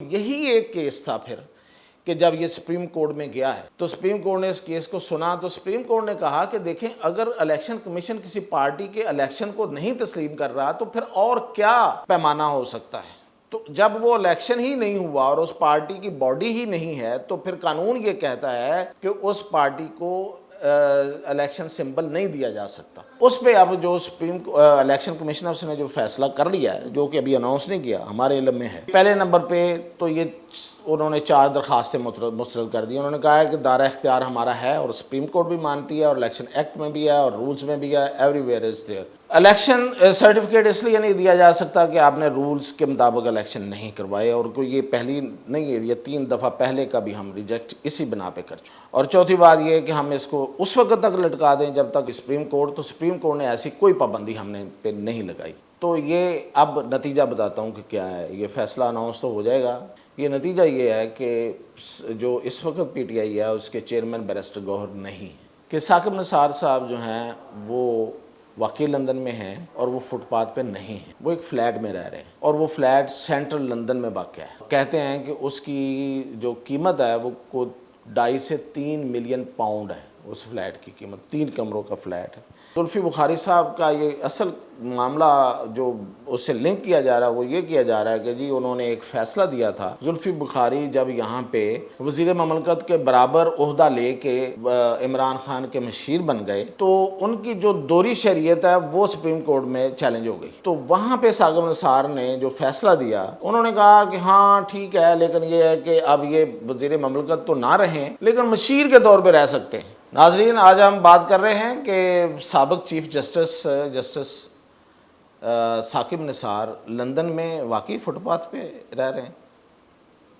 یہی ایک کیس تھا پھر کہ جب یہ سپریم کورٹ میں گیا ہے تو سپریم کورٹ نے اس کیس کو سنا تو سپریم کورٹ نے کہا کہ دیکھیں اگر الیکشن کمیشن کسی پارٹی کے الیکشن کو نہیں تسلیم کر رہا تو پھر اور کیا پیمانہ ہو سکتا ہے. تو جب وہ الیکشن ہی نہیں ہوا اور اس پارٹی کی باڈی ہی نہیں ہے تو پھر قانون یہ کہتا ہے کہ اس پارٹی کو الیکشن سمبل نہیں دیا جا سکتا. اس پہ اب جو الیکشن کمیشنرز نے جو فیصلہ کر لیا ہے جو کہ ابھی اناؤنس نہیں کیا ہمارے علم میں ہے. پہلے نمبر پہ تو یہ انہوں نے 4 درخواستیں مسترد کر دی. انہوں نے کہا ہے کہ دائرہ اختیار ہمارا ہے اور سپریم کورٹ بھی مانتی ہے اور الیکشن ایکٹ میں بھی ہے اور رولز میں بھی ہے, everywhere is there. Election certificate اس لیے نہیں دیا جا سکتا کہ آپ نے رولز کے مطابق الیکشن نہیں کروائے, اور کوئی یہ پہلی نہیں ہے, یہ 3 دفعہ پہلے کا بھی ہم ریجیکٹ اسی بنا پہ کر چکے. اور چوتھی بات یہ ہے کہ ہم اس کو اس وقت تک لٹکا دیں جب تک سپریم کورٹ نے ایسی کوئی پابندی ہم نے پہ نہیں لگائی. تو یہ اب نتیجہ بتاتا ہوں کہ کیا ہے. یہ فیصلہ اناؤنس تو ہو جائے گا. یہ نتیجہ یہ ہے کہ جو اس وقت پی ٹی آئی ہے اس کے چیئرمین بیرسٹر گوہر نہیں, کہ ثاقب نثار صاحب جو ہیں وہ واقعی لندن میں ہیں اور وہ فٹ پاتھ پہ نہیں ہیں, وہ ایک فلیٹ میں رہ رہے ہیں اور وہ فلیٹ سینٹرل لندن میں واقع ہے. کہتے ہیں کہ اس کی جو قیمت ہے وہ 2.5 سے 3 ملین پاؤنڈ ہے. اس فلیٹ کی قیمت 3 کمروں کا فلیٹ ہے. زلفی بخاری صاحب کا یہ اصل معاملہ جو اس سے لنک کیا جا رہا ہے وہ یہ کیا جا رہا ہے کہ جی انہوں نے ایک فیصلہ دیا تھا. زلفی بخاری جب یہاں پہ وزیر مملکت کے برابر عہدہ لے کے عمران خان کے مشیر بن گئے تو ان کی جو دوہری شریعت ہے وہ سپریم کورٹ میں چیلنج ہو گئی. تو وہاں پہ ثاقب نثار نے جو فیصلہ دیا انہوں نے کہا کہ ہاں ٹھیک ہے, لیکن یہ ہے کہ اب یہ وزیر مملکت تو نہ رہیں لیکن مشیر کے طور پہ رہ سکتے ہیں. ناظرین, آج ہم بات کر رہے ہیں کہ سابق chief justice Saqib Nisar London میں واقعی فٹ پاتھ پہ رہ رہے ہیں,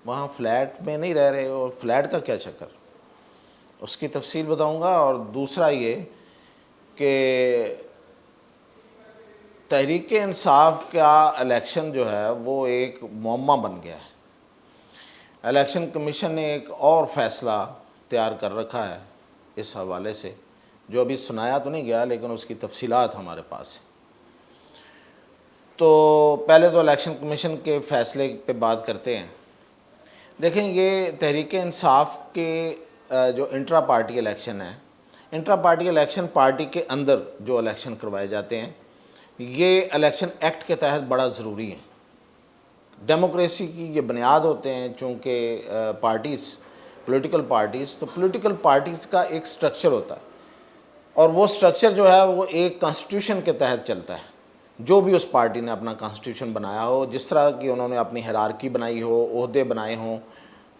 وہاں فلیٹ میں نہیں رہ رہے, اور فلیٹ کا کیا چکر, اس کی تفصیل بتاؤں گا. اور دوسرا یہ کہ تحریک انصاف کا الیکشن جو ہے وہ ایک معمہ بن گیا ہے. الیکشن کمیشن نے ایک اور فیصلہ تیار کر رکھا ہے اس حوالے سے, جو ابھی سنایا تو نہیں گیا لیکن اس کی تفصیلات ہمارے پاس ہیں. تو پہلے تو الیکشن کمیشن کے فیصلے پہ بات کرتے ہیں. دیکھیں, یہ تحریک انصاف کے جو انٹرا پارٹی الیکشن ہے, انٹرا پارٹی الیکشن پارٹی کے اندر جو الیکشن کروائے جاتے ہیں یہ الیکشن ایکٹ کے تحت بڑا ضروری ہے. ڈیموکریسی کی یہ بنیاد ہوتے ہیں چونکہ پارٹیز پولیٹیکل پارٹیز, تو پولیٹیکل پارٹیز کا ایک سٹرکچر ہوتا ہے اور وہ سٹرکچر جو ہے وہ ایک کانسٹیٹیوشن کے تحت چلتا ہے. جو بھی اس پارٹی نے اپنا کانسٹیٹیوشن بنایا ہو, جس طرح کی انہوں نے اپنی ہیرارکی بنائی ہو, عہدے بنائے ہوں,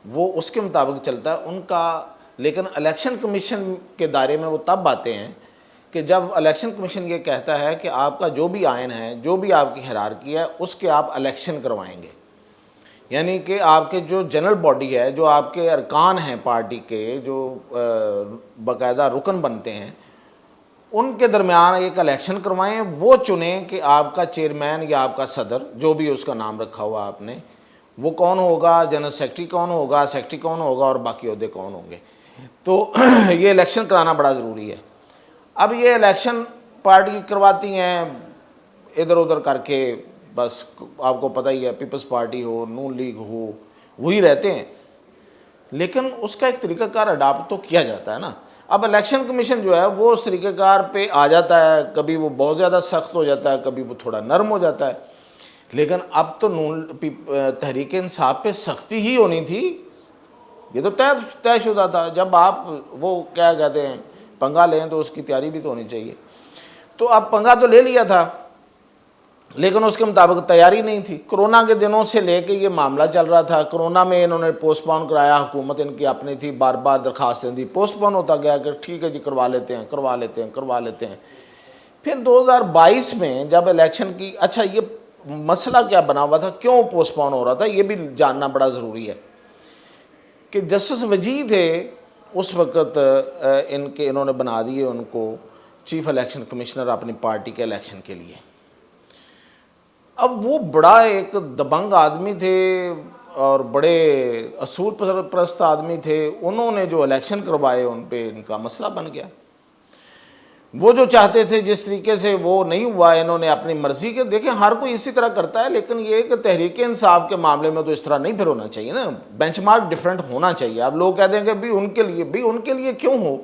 وہ اس کے مطابق چلتا ہے ان کا. لیکن الیکشن کمیشن کے دائرے میں وہ تب آتے ہیں کہ جب الیکشن کمیشن یہ کہتا ہے کہ آپ کا جو بھی آئین ہے, جو بھی آپ کی ہیرارکی ہے, اس کے آپ الیکشن کروائیں گے. یعنی کہ آپ کے جو جنرل باڈی ہے, جو آپ کے ارکان ہیں پارٹی کے, جو باقاعدہ رکن بنتے ہیں, ان کے درمیان ایک الیکشن کروائیں. وہ چنیں کہ آپ کا چیئرمین یا آپ کا صدر, جو بھی اس کا نام رکھا ہوا آپ نے, وہ کون ہوگا, جنرل سیکرٹری کون ہوگا, سیکرٹری کون ہوگا, اور باقی عہدے کون ہوں گے. تو یہ الیکشن کرانا بڑا ضروری ہے. اب یہ الیکشن پارٹی کرواتی ہیں ادھر ادھر کر کے, بس آپ کو پتہ ہی ہے, پیپلز پارٹی ہو, نون لیگ ہو, وہی رہتے ہیں. لیکن اس کا ایک طریقہ کار اڈاپٹ تو کیا جاتا ہے نا. اب الیکشن کمیشن جو ہے وہ اس طریقہ کار پہ آ جاتا ہے, کبھی وہ بہت زیادہ سخت ہو جاتا ہے, کبھی وہ تھوڑا نرم ہو جاتا ہے. لیکن اب تو تحریک انصاف پہ سختی ہی ہونی تھی, یہ تو طے شدہ تھا. جب آپ وہ کیا کہتے ہیں پنگا لیں تو اس کی تیاری بھی تو ہونی چاہیے. تو اب پنگا تو لے لیا تھا لیکن اس کے مطابق تیاری نہیں تھی. کرونا کے دنوں سے لے کے یہ معاملہ چل رہا تھا. کرونا میں انہوں نے پوسٹ پون کرایا, حکومت ان کی اپنی تھی, بار بار درخواستیں دی, پوسٹ پون ہوتا گیا کہ ٹھیک ہے جی کروا لیتے ہیں. پھر 2022 میں جب الیکشن کی, اچھا یہ مسئلہ کیا بنا ہوا تھا, کیوں پوسٹ پون ہو رہا تھا, یہ بھی جاننا بڑا ضروری ہے. کہ جسٹس وجی تھے اس وقت, انہوں نے بنا دیے ان کو چیف الیکشن کمشنر اپنی پارٹی کے الیکشن کے لیے. اب وہ بڑا ایک دبنگ آدمی تھے اور بڑے اصول پرست آدمی تھے. انہوں نے جو الیکشن کروائے ان پہ ان کا مسئلہ بن گیا. وہ جو چاہتے تھے جس طریقے سے وہ نہیں ہوا، انہوں نے اپنی مرضی کے، دیکھیں ہر کوئی اسی طرح کرتا ہے، لیکن یہ کہ تحریک انصاف کے معاملے میں تو اس طرح نہیں پھر ہونا چاہیے نا، بینچ مارک ڈفرینٹ ہونا چاہیے۔ اب لوگ کہہ دیں کہ بھی ان کے لیے کیوں ہو،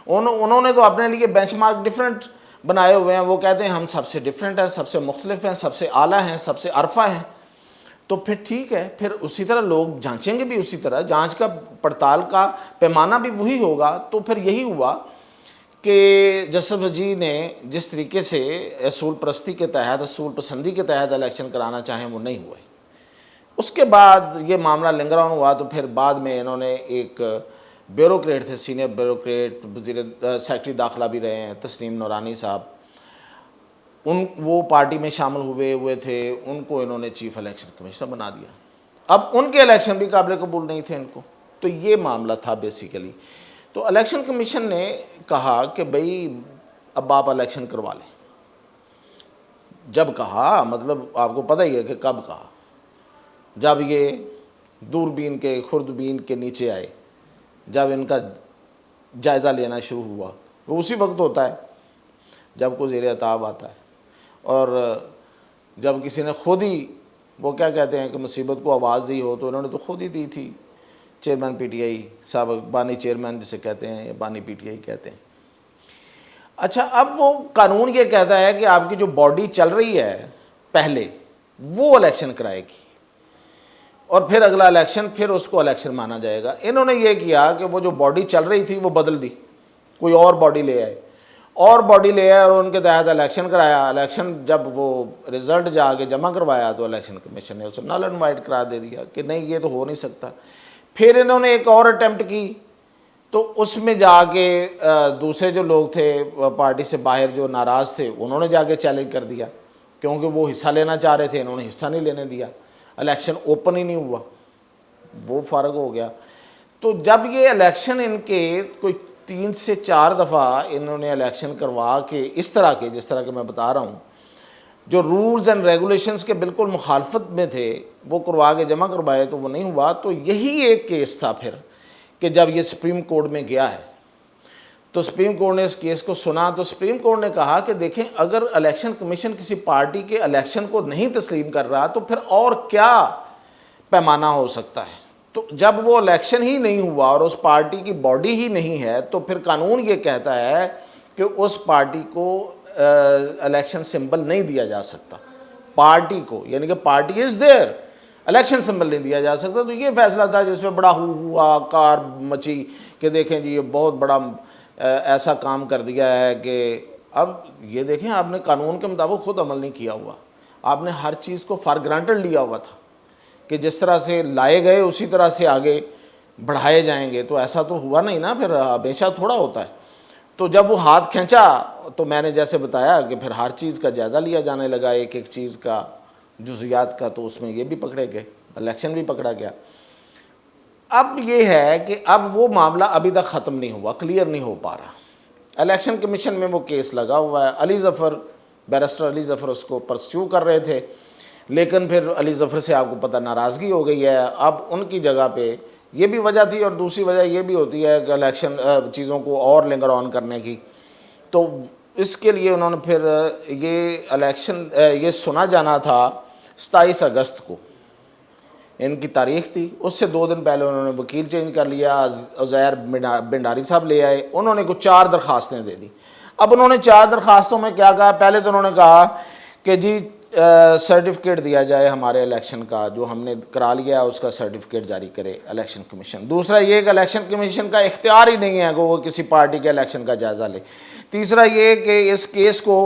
انہوں نے تو اپنے لیے بینچ مارک ڈفرینٹ بنائے ہوئے ہیں، وہ کہتے ہیں ہم سب سے ڈفرینٹ ہیں، سب سے مختلف ہیں، سب سے اعلیٰ ہیں، سب سے عرفہ ہیں، تو پھر ٹھیک ہے، پھر اسی طرح لوگ جانچیں گے بھی، اسی طرح جانچ کا پڑتال کا پیمانہ بھی وہی ہوگا۔ تو پھر یہی ہوا کہ جسٹس وزیر نے جس طریقے سے اصول پرستی کے تحت، اصول پسندی کے تحت الیکشن کرانا چاہیں وہ نہیں ہوئے۔ اس کے بعد یہ معاملہ لنگر آن ہوا، تو پھر بعد میں انہوں نے ایک بیوروکریٹ تھے، سینئر بیوروکریٹ، سیکرٹری داخلہ بھی رہے ہیں، تسنیم نورانی صاحب، وہ پارٹی میں شامل ہوئے تھے، ان کو انہوں نے چیف الیکشن کمشنر بنا دیا۔ اب ان کے الیکشن بھی قابل قبول نہیں تھے ان کو، تو یہ معاملہ تھا بیسیکلی۔ تو الیکشن کمیشن نے کہا کہ بھئی اب آپ الیکشن کروا لیں۔ جب کہا مطلب آپ کو پتہ ہی ہے کہ کب کہا، جب یہ دوربین کے خوردبین کے نیچے آئے، جب ان کا جائزہ لینا شروع ہوا، وہ اسی وقت ہوتا ہے جب کوئی زیر عتاب آتا ہے، اور جب کسی نے خود ہی وہ کیا کہتے ہیں کہ مصیبت کو آواز دی ہو، تو انہوں نے تو خود ہی دی تھی، چیئرمین پی ٹی آئی صاحب، بانی چیئرمین جسے کہتے ہیں، یا بانی پی ٹی آئی کہتے ہیں۔ اچھا، اب وہ قانون یہ کہتا ہے کہ آپ کی جو باڈی چل رہی ہے پہلے وہ الیکشن کرائے گی، اور پھر اگلا الیکشن پھر اس کو الیکشن مانا جائے گا۔ انہوں نے یہ کیا کہ وہ جو باڈی چل رہی تھی وہ بدل دی، کوئی اور باڈی لے آئے، اور ان کے تحت الیکشن کرایا۔ الیکشن جب وہ رزلٹ جا کے جمع کروایا تو الیکشن کمیشن نے اسے نل اینڈ وائڈ قرار دے دیا کہ نہیں، یہ تو ہو نہیں سکتا۔ پھر انہوں نے ایک اور اٹیمپٹ کی، تو اس میں جا کے دوسرے جو لوگ تھے پارٹی سے باہر جو ناراض تھے، انہوں نے جا کے چیلنج کر دیا، کیونکہ وہ حصہ لینا چاہ رہے تھے، انہوں نے حصہ نہیں لینے دیا، الیکشن اوپن ہی نہیں ہوا، وہ فارغ ہو گیا۔ تو جب یہ الیکشن ان کے کوئی 3 سے 4 دفعہ انہوں نے الیکشن کروا کے اس طرح کے، جس طرح کہ میں بتا رہا ہوں، جو رولز اینڈ ریگولیشنز کے بالکل مخالفت میں تھے، وہ کروا کے جمع کروائے تو وہ نہیں ہوا۔ تو یہی ایک کیس تھا پھر کہ جب یہ سپریم کورٹ میں گیا ہے، تو سپریم کورٹ نے اس کیس کو سنا، تو سپریم کورٹ نے کہا کہ دیکھیں اگر الیکشن کمیشن کسی پارٹی کے الیکشن کو نہیں تسلیم کر رہا تو پھر اور کیا پیمانہ ہو سکتا ہے۔ تو جب وہ الیکشن ہی نہیں ہوا اور اس پارٹی کی باڈی ہی نہیں ہے، تو پھر قانون یہ کہتا ہے کہ اس پارٹی کو الیکشن سمبل نہیں دیا جا سکتا، پارٹی کو، یعنی کہ party is there, election symbol نہیں دیا جا سکتا۔ تو یہ فیصلہ تھا جس میں بڑا ہوا کار مچی کہ دیکھیں جی یہ بہت بڑا ایسا کام کر دیا ہے کہ اب یہ دیکھیں آپ نے قانون کے مطابق خود عمل نہیں کیا ہوا، آپ نے ہر چیز کو فار گرانٹڈ لیا ہوا تھا کہ جس طرح سے لائے گئے اسی طرح سے آگے بڑھائے جائیں گے، تو ایسا تو ہوا نہیں نا، پھر ہمیشہ تھوڑا ہوتا ہے۔ تو جب وہ ہاتھ کھینچا تو میں نے جیسے بتایا کہ پھر ہر چیز کا جائزہ لیا جانے لگا، ایک ایک چیز کا، جزیات کا، تو اس میں یہ بھی پکڑے گئے، الیکشن بھی پکڑا گیا۔ اب یہ ہے کہ اب وہ معاملہ ابھی تک ختم نہیں ہوا، کلیئر نہیں ہو پا رہا۔ الیکشن کمیشن میں وہ کیس لگا ہوا ہے، علی ظفر، بیرسٹر علی ظفر اس کو پرسیو کر رہے تھے، لیکن پھر علی ظفر سے آپ کو پتہ ناراضگی ہو گئی ہے، اب ان کی جگہ پہ یہ بھی وجہ تھی، اور دوسری وجہ یہ بھی ہوتی ہے کہ الیکشن چیزوں کو اور لنگر آن کرنے کی، تو اس کے لیے انہوں نے پھر یہ الیکشن یہ سنا جانا تھا 27 اگست کو، ان کی تاریخ تھی، اس سے 2 دن پہلے انہوں نے وکیل چینج کر لیا، عزیر بنڈاری صاحب لے آئے، انہوں نے کچھ 4 درخواستیں دے دی۔ اب انہوں نے 4 درخواستوں میں کیا کہا، پہلے تو انہوں نے کہا کہ جی سرٹیفکیٹ دیا جائے ہمارے الیکشن کا، جو ہم نے کرا لیا ہے اس کا سرٹیفکیٹ جاری کرے الیکشن کمیشن۔ دوسرا یہ کہ الیکشن کمیشن کا اختیار ہی نہیں ہے کہ وہ کسی پارٹی کے الیکشن کا جائزہ لے۔ تیسرا یہ کہ اس کیس کو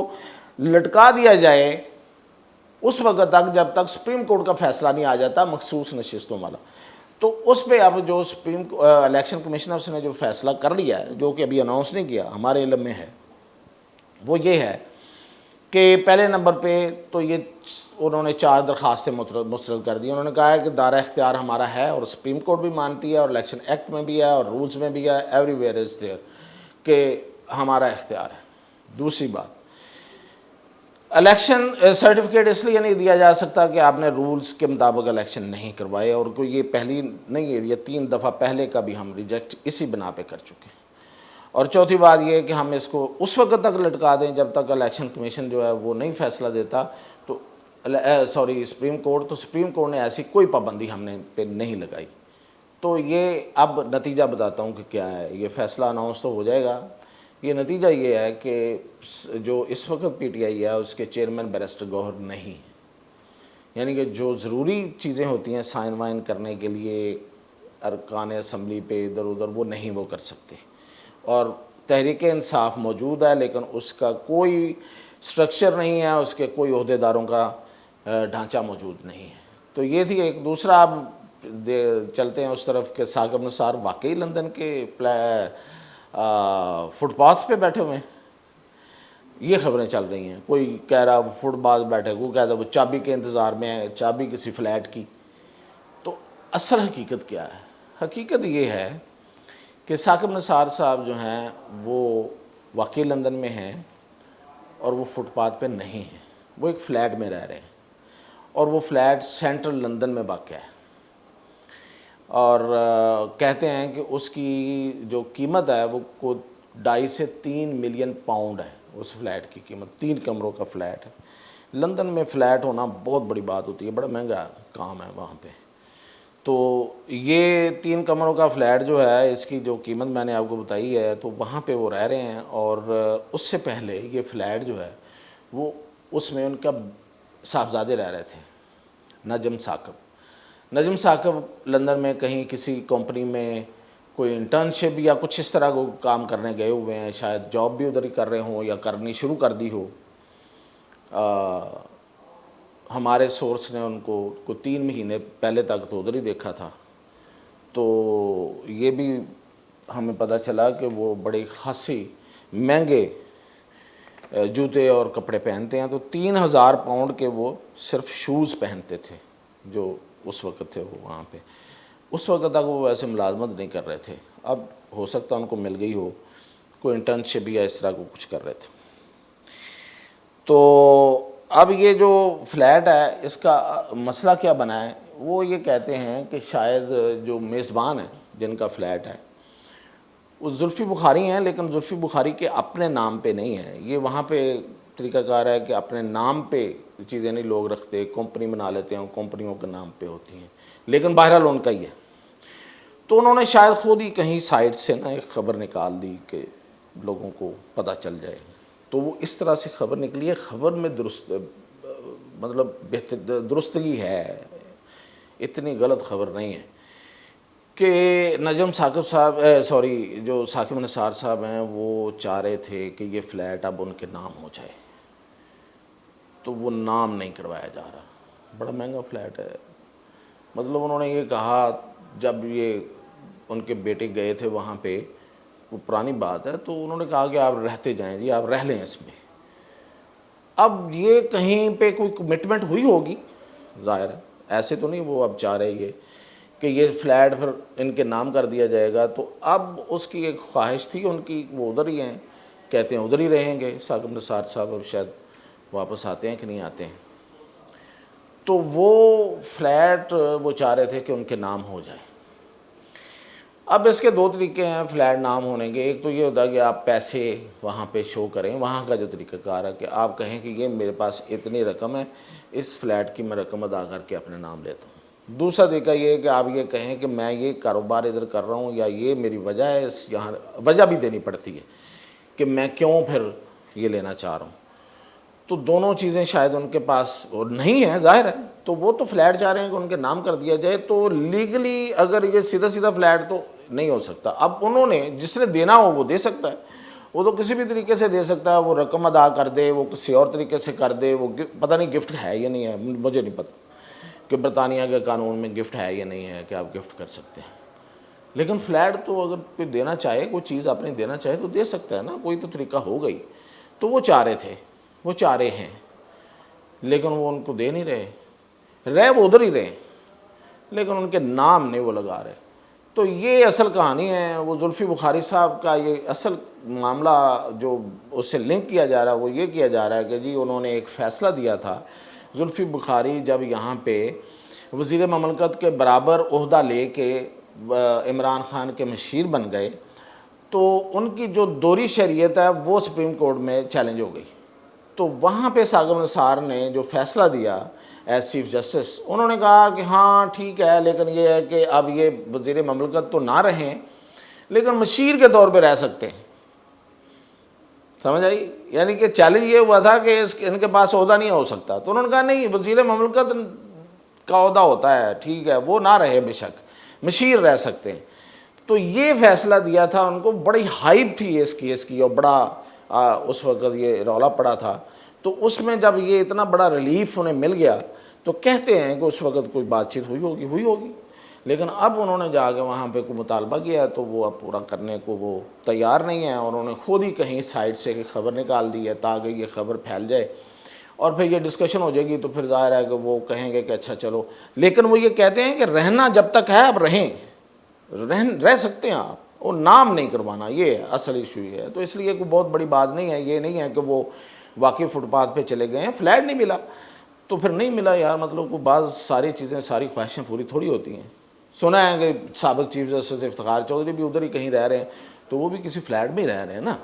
لٹکا دیا جائے اس وقت تک جب تک سپریم کورٹ کا فیصلہ نہیں آ جاتا مخصوص نشستوں والا۔ تو اس پہ اب جو الیکشن کمیشنرز نے جو فیصلہ کر لیا ہے، جو کہ ابھی اناؤنس نہیں کیا، ہمارے علم میں ہے، وہ یہ ہے کہ پہلے نمبر پہ تو یہ انہوں نے 4 درخواستیں مسترد کر دی۔ انہوں نے کہا ہے کہ دائرہ اختیار ہمارا ہے، اور سپریم کورٹ بھی مانتی ہے، اور الیکشن ایکٹ میں بھی ہے، اور رولز میں بھی ہے، ایوری ویئر از دیئر، کہ ہمارا اختیار ہے۔ دوسری بات، الیکشن سرٹیفکیٹ اس لیے نہیں دیا جا سکتا کہ آپ نے رولز کے مطابق الیکشن نہیں کروائے، اور کوئی یہ پہلی نہیں ہے، یہ 3 دفعہ پہلے کا بھی ہم ریجیکٹ اسی بنا پہ کر چکے ہیں۔ اور دوسری بات، الیکشن سرٹیفکیٹ اس لیے نہیں دیا جا سکتا کہ آپ نے رولز کے مطابق الیکشن نہیں کروائے، اور کوئی یہ پہلی نہیں ہے، یہ 3 دفعہ پہلے کا بھی ہم ریجیکٹ اسی بنا پہ کر چکے ہیں۔ اور چوتھی بات یہ ہے کہ ہم اس کو اس وقت تک لٹکا دیں جب تک الیکشن کمیشن جو ہے وہ نہیں فیصلہ دیتا، تو سپریم کورٹ نے ایسی کوئی پابندی ہم نے پہ نہیں لگائی۔ تو یہ اب نتیجہ بتاتا ہوں کہ کیا ہے، یہ فیصلہ اناؤنس تو ہو جائے گا۔ یہ نتیجہ یہ ہے کہ جو اس وقت پی ٹی آئی ہے اس کے چیئرمین بیرسٹر گوہر نہیں، یعنی کہ جو ضروری چیزیں ہوتی ہیں سائن وائن کرنے کے لیے ارکان اسمبلی پہ ادھر ادھر، وہ نہیں وہ کر سکتے۔ اور تحریک انصاف موجود ہے لیکن اس کا کوئی سٹرکچر نہیں ہے، اس کے کوئی عہدیداروں کا ڈھانچہ موجود نہیں ہے۔ تو یہ تھی ایک۔ دوسرا اب چلتے ہیں اس طرف کہ ثاقب نثار واقعی لندن کے فٹ پاتھ پہ بیٹھے ہوئے ہیں، یہ خبریں چل رہی ہیں۔ کوئی کہہ رہا فٹ پاتھ بیٹھے، کوئی کہہ رہا وہ چابی کے انتظار میں ہے، چابی کسی فلیٹ کی۔ تو اصل حقیقت کیا ہے؟ حقیقت یہ ہے کہ ثاقب نثار صاحب جو ہیں وہ واقعی لندن میں ہیں اور وہ فٹ پاتھ پہ نہیں ہیں، وہ ایک فلیٹ میں رہ رہے ہیں، اور وہ فلیٹ سینٹرل لندن میں واقع ہے۔ اور کہتے ہیں کہ اس کی جو قیمت ہے وہ 2.5 سے 3 ملین پاؤنڈ ہے، اس فلیٹ کی قیمت۔ 3 کمروں کا فلیٹ ہے۔ لندن میں فلیٹ ہونا بہت بڑی بات ہوتی ہے، بڑا مہنگا کام ہے وہاں پہ۔ تو یہ 3 کمروں کا فلیٹ جو ہے، اس کی جو قیمت میں نے آپ کو بتائی ہے، تو وہاں پہ وہ رہ رہے ہیں۔ اور اس سے پہلے یہ فلیٹ جو ہے وہ اس میں ان کا صاحبزادے رہ رہے تھے، نجم ثاقب لندن میں کہیں کسی کمپنی میں کوئی انٹرنشپ یا کچھ اس طرح کو کام کرنے گئے ہوئے ہیں، شاید جاب بھی ادھر ہی کر رہے ہوں یا کرنی شروع کر دی ہو۔ ہمارے سورس نے ان کو 3 مہینے پہلے تک تو ادھر ہی دیکھا تھا۔ تو یہ بھی ہمیں پتہ چلا کہ وہ بڑے خاصی مہنگے جوتے اور کپڑے پہنتے ہیں۔ تو 3,000 پاؤنڈ کے وہ صرف شوز پہنتے تھے جو اس وقت تھے وہ وہاں پہ۔ اس وقت تک وہ ویسے ملازمت نہیں کر رہے تھے، اب ہو سکتا ان کو مل گئی ہو، کوئی انٹرنشپ یا اس طرح کو کچھ کر رہے تھے۔ تو اب یہ جو فلیٹ ہے اس کا مسئلہ کیا بنا ہے؟ وہ یہ کہتے ہیں کہ شاید جو میزبان ہیں جن کا فلیٹ ہے وہ زلفی بخاری ہیں، لیکن زلفی بخاری کے اپنے نام پہ نہیں ہے۔ یہ وہاں پہ طریقہ کار ہے کہ اپنے نام پہ چیزیں نہیں لوگ رکھتے، کمپنی بنا لیتے ہیں، کمپنیوں کے نام پہ ہوتی ہیں، لیکن بہرحال ان کا ہی ہے۔ تو انہوں نے شاید خود ہی کہیں سائٹ سے نا ایک خبر نکال دی کہ لوگوں کو پتہ چل جائے، تو وہ اس طرح سے خبر نکلی ہے۔ خبر میں درستگی ہے، اتنی غلط خبر نہیں ہے کہ نجم جو ثاقب نثار صاحب ہیں وہ چاہ رہے تھے کہ یہ فلیٹ اب ان کے نام ہو جائے، تو وہ نام نہیں کروایا جا رہا۔ بڑا مہنگا فلیٹ ہے، مطلب انہوں نے یہ کہا جب یہ ان کے بیٹے گئے تھے وہاں پہ، وہ پرانی بات ہے، تو انہوں نے کہا کہ آپ رہتے جائیں جی، آپ رہ لیں اس میں۔ اب یہ کہیں پہ کوئی کمٹمنٹ ہوئی ہوگی ظاہر ہے، ایسے تو نہیں وہ اب چاہ رہے یہ کہ یہ فلیٹ پھر ان کے نام کر دیا جائے گا۔ تو اب اس کی ایک خواہش تھی ان کی، وہ ادھر ہی ہیں، کہتے ہیں ادھر ہی رہیں گے ثاقب نثار صاحب، اب شاید واپس آتے ہیں کہ نہیں آتے ہیں۔ تو وہ فلیٹ وہ چاہ رہے تھے کہ ان کے نام ہو جائے۔ اب اس کے 2 طریقے ہیں فلیٹ نام ہونے کے۔ ایک تو یہ ہوتا ہے کہ آپ پیسے وہاں پہ شو کریں، وہاں کا جو طریقہ کار ہے کہ آپ کہیں کہ یہ میرے پاس اتنی رقم ہے، اس فلیٹ کی میں رقم ادا کر کے اپنے نام لیتا ہوں۔ دوسرا طریقہ یہ ہے کہ آپ یہ کہیں کہ میں یہ کاروبار ادھر کر رہا ہوں، یا یہ میری وجہ ہے، یہاں وجہ بھی دینی پڑتی ہے کہ میں کیوں پھر یہ لینا چاہ رہا ہوں۔ تو دونوں چیزیں شاید ان کے پاس اور نہیں ہیں ظاہر ہے، تو وہ تو فلیٹ چاہ رہے ہیں کہ ان کے نام کر دیا جائے۔ تو لیگلی اگر یہ سیدھا فلیٹ تو نہیں ہو سکتا۔ اب انہوں نے جس نے دینا ہو وہ دے سکتا ہے، وہ تو کسی بھی طریقے سے دے سکتا ہے، وہ رقم ادا کر دے، وہ کسی اور طریقے سے کر دے، وہ پتہ نہیں گفٹ ہے یا نہیں ہے، مجھے نہیں پتہ کہ برطانیہ کے قانون میں گفٹ ہے یا نہیں ہے کہ آپ گفٹ کر سکتے ہیں۔ لیکن فلیٹ تو اگر کوئی دینا چاہے، کوئی چیز اپنی دینا چاہے تو دے سکتا ہے نا، کوئی تو طریقہ ہو گئی۔ تو وہ چاہ رہے تھے، وہ چاہ رہے ہیں، لیکن وہ ان کو دے نہیں رہے، وہ ادھر ہی رہے، لیکن ان کے نام نہیں وہ لگا رہے۔ تو یہ اصل کہانی ہے۔ وہ زلفی بخاری صاحب کا یہ اصل معاملہ جو اس سے لنک کیا جا رہا ہے، وہ یہ کیا جا رہا ہے کہ جی انہوں نے ایک فیصلہ دیا تھا، زلفی بخاری جب یہاں پہ وزیر مملکت کے برابر عہدہ لے کے عمران خان کے مشیر بن گئے، تو ان کی جو دوہری شریعت ہے وہ سپریم کورٹ میں چیلنج ہو گئی. تو وہاں پہ ثاقب نثار نے جو فیصلہ دیا ایز چیف جسٹس، انہوں نے کہا کہ ہاں ٹھیک ہے، لیکن یہ ہے کہ اب یہ وزیر مملکت تو نہ رہیں لیکن مشیر کے طور پہ رہ سکتے ہیں. سمجھ آئی؟ یعنی کہ چیلنج یہ ہوا تھا کہ ان کے پاس عہدہ نہیں ہو سکتا، تو انہوں نے کہا نہیں، وزیر مملکت کا عہدہ ہوتا ہے، ٹھیک ہے، وہ نہ رہے، بے شک مشیر رہ سکتے ہیں. تو یہ فیصلہ دیا تھا ان کو. بڑی ہائپ تھی اس کیس کی اور بڑا اس وقت یہ رولا پڑا تھا. تو اس میں جب یہ اتنا بڑا ریلیف انہیں مل گیا تو کہتے ہیں کہ اس وقت کوئی بات چیت ہوئی ہوگی. لیکن اب انہوں نے جا کے وہاں پہ کوئی مطالبہ کیا تو وہ اب پورا کرنے کو وہ تیار نہیں ہیں، اور انہوں نے خود ہی کہیں سائڈ سے کہ خبر نکال دی ہے تاکہ یہ خبر پھیل جائے اور پھر یہ ڈسکشن ہو جائے گی. تو پھر ظاہر ہے کہ وہ کہیں گے کہ اچھا چلو، لیکن وہ یہ کہتے ہیں کہ رہنا جب تک ہے اب رہیں، رہ سکتے ہیں آپ، وہ نام نہیں کروانا، یہ اصل ایشو یہ ہے. تو اس لیے کوئی بہت بڑی بات نہیں ہے. یہ نہیں ہے کہ وہ واقعی فٹ پاتھ پہ چلے گئے ہیں، فلیٹ نہیں ملا تو پھر نہیں ملا یار. مطلب کوئی بعض ساری چیزیں، ساری خواہشیں پوری تھوڑی ہوتی ہیں. سنا ہے کہ سابق چیف جسٹس افتخار چودھری بھی ادھر ہی کہیں رہ رہے ہیں، تو وہ بھی کسی فلیٹ میں ہی رہ رہے ہیں نا.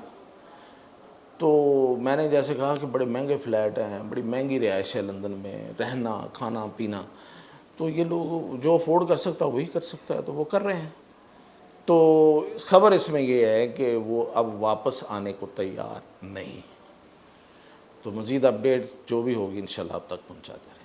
تو میں نے جیسے کہا کہ بڑے مہنگے فلیٹ ہیں، بڑی مہنگی رہائش ہے لندن میں، رہنا کھانا پینا، تو یہ لوگ جو افورڈ کر سکتا ہے وہی کر سکتا ہے تو وہ کر رہے ہیں. تو خبر اس میں یہ ہے کہ وہ اب واپس آنے کو تیار نہیں. تو مزید اپڈیٹ جو بھی ہوگی انشاءاللہ اب تک پہنچاتے ہیں.